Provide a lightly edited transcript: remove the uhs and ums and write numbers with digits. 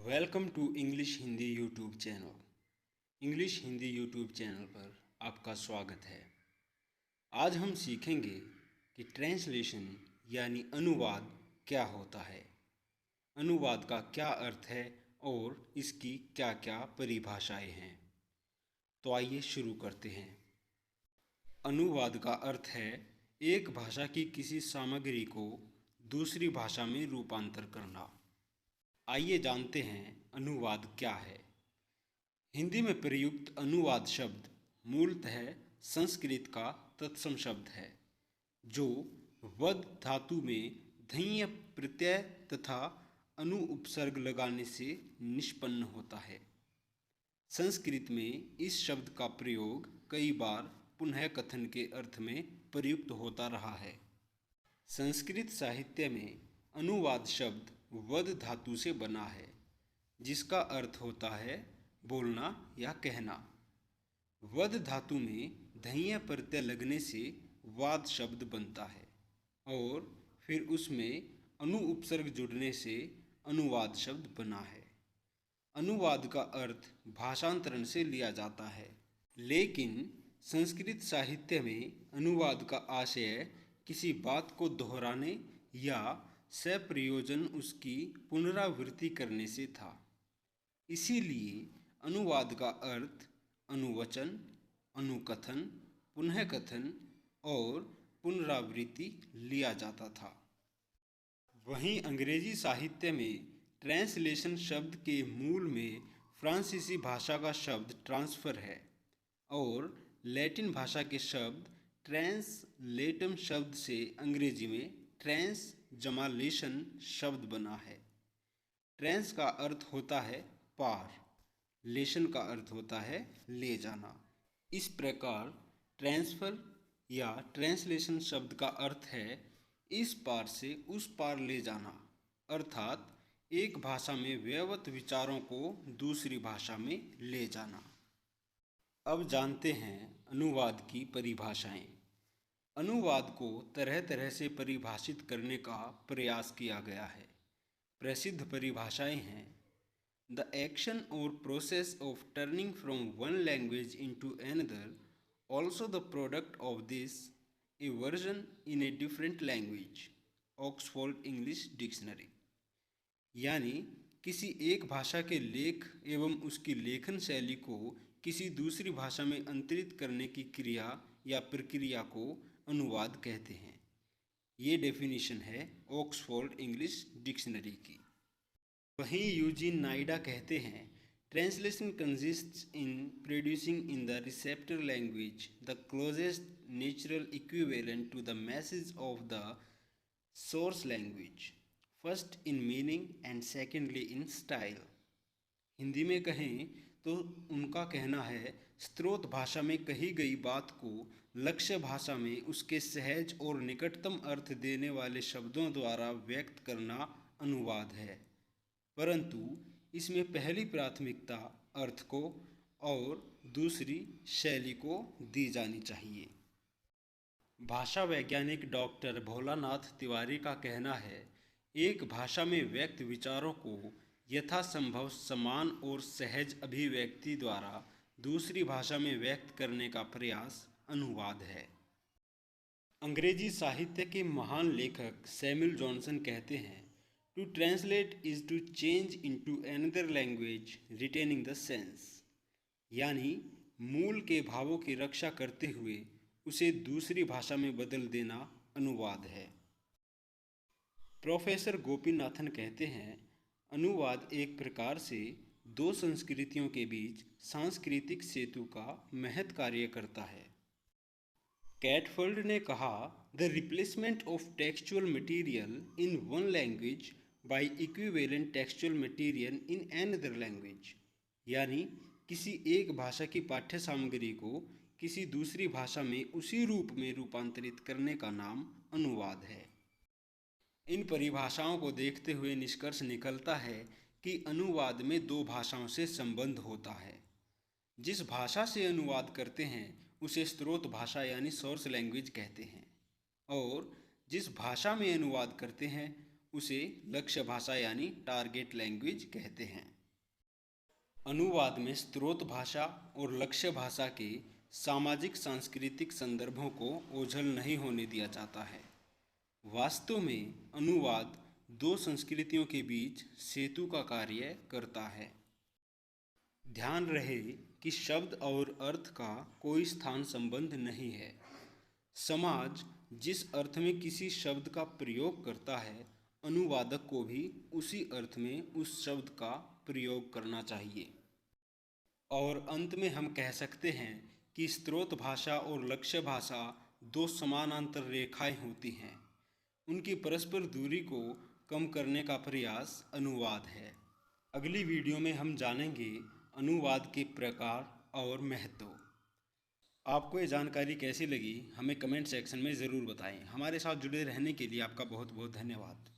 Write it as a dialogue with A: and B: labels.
A: Welcome to English Hindi YouTube channel. English Hindi YouTube channel पर आपका स्वागत है। आज हम सीखेंगे कि ट्रांसलेशन यानी अनुवाद क्या होता है, अनुवाद का क्या अर्थ है और इसकी क्या क्या परिभाषाएं हैं। तो आइए शुरू करते हैं। अनुवाद का अर्थ है एक भाषा की किसी सामग्री को दूसरी भाषा में रूपांतर करना। आइए जानते हैं अनुवाद क्या है। हिंदी में प्रयुक्त अनुवाद शब्द मूलतः संस्कृत का तत्सम शब्द है, जो वद धातु में धन्य प्रत्यय तथा अनु उपसर्ग लगाने से निष्पन्न होता है। संस्कृत में इस शब्द का प्रयोग कई बार पुनः कथन के अर्थ में प्रयुक्त होता रहा है। संस्कृत साहित्य में अनुवाद शब्द वद धातु से बना है, जिसका अर्थ होता है बोलना या कहना। वद धातु में धन्य प्रत्यय लगने से वाद शब्द बनता है और फिर उसमें अनु उपसर्ग जुड़ने से अनुवाद शब्द बना है। अनुवाद का अर्थ भाषांतरण से लिया जाता है, लेकिन संस्कृत साहित्य में अनुवाद का आशय किसी बात को दोहराने या सप्रयोजन उसकी पुनरावृत्ति करने से था। इसीलिए अनुवाद का अर्थ अनुवचन, अनुकथन, पुनः कथन और पुनरावृत्ति लिया जाता था। वहीं अंग्रेजी साहित्य में ट्रांसलेशन शब्द के मूल में फ्रांसीसी भाषा का शब्द ट्रांसफ़र है और लैटिन भाषा के शब्द ट्रांसलेटम शब्द से अंग्रेजी में ट्रांसजमालेशन शब्द बना है। ट्रांस का अर्थ होता है पार, लेशन का अर्थ होता है ले जाना। इस प्रकार ट्रांसफर या ट्रांसलेशन शब्द का अर्थ है इस पार से उस पार ले जाना, अर्थात एक भाषा में व्यवत विचारों को दूसरी भाषा में ले जाना। अब जानते हैं अनुवाद की परिभाषाएं। अनुवाद को तरह तरह से परिभाषित करने का प्रयास किया गया है। प्रसिद्ध परिभाषाएं हैं: द एक्शन और process of turning from one language into another, also the product of this A version in a different language, Oxford English dictionary. यानी किसी एक भाषा के लेख एवं उसकी लेखन शैली को किसी दूसरी भाषा में अंतरित करने की क्रिया या प्रक्रिया को अनुवाद कहते हैं। ये डेफिनेशन है ऑक्सफोर्ड इंग्लिश डिक्शनरी की। वहीं यूजीन नाइडा कहते हैं, translation consists in producing in the receptor language the closest natural equivalent to the message of the source language, first in meaning and secondly in style. Hindi में कहें तो उनका कहना है, स्रोत भाषा में कही गई बात को लक्ष्य भाषा में उसके सहज और निकटतम अर्थ देने वाले शब्दों द्वारा व्यक्त करना अनुवाद है, परंतु इसमें पहली प्राथमिकता अर्थ को और दूसरी शैली को दी जानी चाहिए। भाषा वैज्ञानिक डॉक्टर भोलानाथ तिवारी का कहना है, एक भाषा में व्यक्त विचारों को यथासंभव समान और सहज अभिव्यक्ति द्वारा दूसरी भाषा में व्यक्त करने का प्रयास अनुवाद है। अंग्रेजी साहित्य के महान लेखक सैमुअल जॉनसन कहते हैं, to translate is to change into another language retaining the sense. यानी मूल के भावों की रक्षा करते हुए उसे दूसरी भाषा में बदल देना अनुवाद है। प्रोफेसर गोपीनाथन कहते हैं, अनुवाद एक प्रकार से दो संस्कृतियों के बीच सांस्कृतिक सेतु का महत् कार्य करता है। कैटफोल्ड ने कहा, the replacement of textual material in one language by equivalent textual material in another language. यानी किसी एक भाषा की पाठ्य सामग्री को किसी दूसरी भाषा में उसी रूप में रूपांतरित करने का नाम अनुवाद है। इन परिभाषाओं को देखते हुए निष्कर्ष निकलता है कि अनुवाद में दो भाषाओं से संबंध होता है। जिस भाषा से अनुवाद करते हैं उसे स्रोत भाषा यानी सोर्स लैंग्वेज कहते हैं, और जिस भाषा में अनुवाद करते हैं उसे लक्ष्य भाषा यानी टारगेट लैंग्वेज कहते हैं। अनुवाद में स्रोत भाषा और लक्ष्य भाषा के सामाजिक सांस्कृतिक संदर्भों को ओझल नहीं होने दिया जाता है। वास्तव में अनुवाद दो संस्कृतियों के बीच सेतु का कार्य करता है। ध्यान रहे कि शब्द और अर्थ का कोई स्थान संबंध नहीं है। समाज जिस अर्थ में किसी शब्द का प्रयोग करता है, अनुवादक को भी उसी अर्थ में उस शब्द का प्रयोग करना चाहिए। और अंत में हम कह सकते हैं कि स्रोत भाषा और लक्ष्य भाषा दो समानांतर रेखाएं होती हैं। उनकी परस्पर दूरी को कम करने का प्रयास अनुवाद है। अगली वीडियो में हम जानेंगे अनुवाद के प्रकार और महत्व। आपको ये जानकारी कैसी लगी हमें कमेंट सेक्शन में ज़रूर बताएं। हमारे साथ जुड़े रहने के लिए आपका बहुत बहुत धन्यवाद।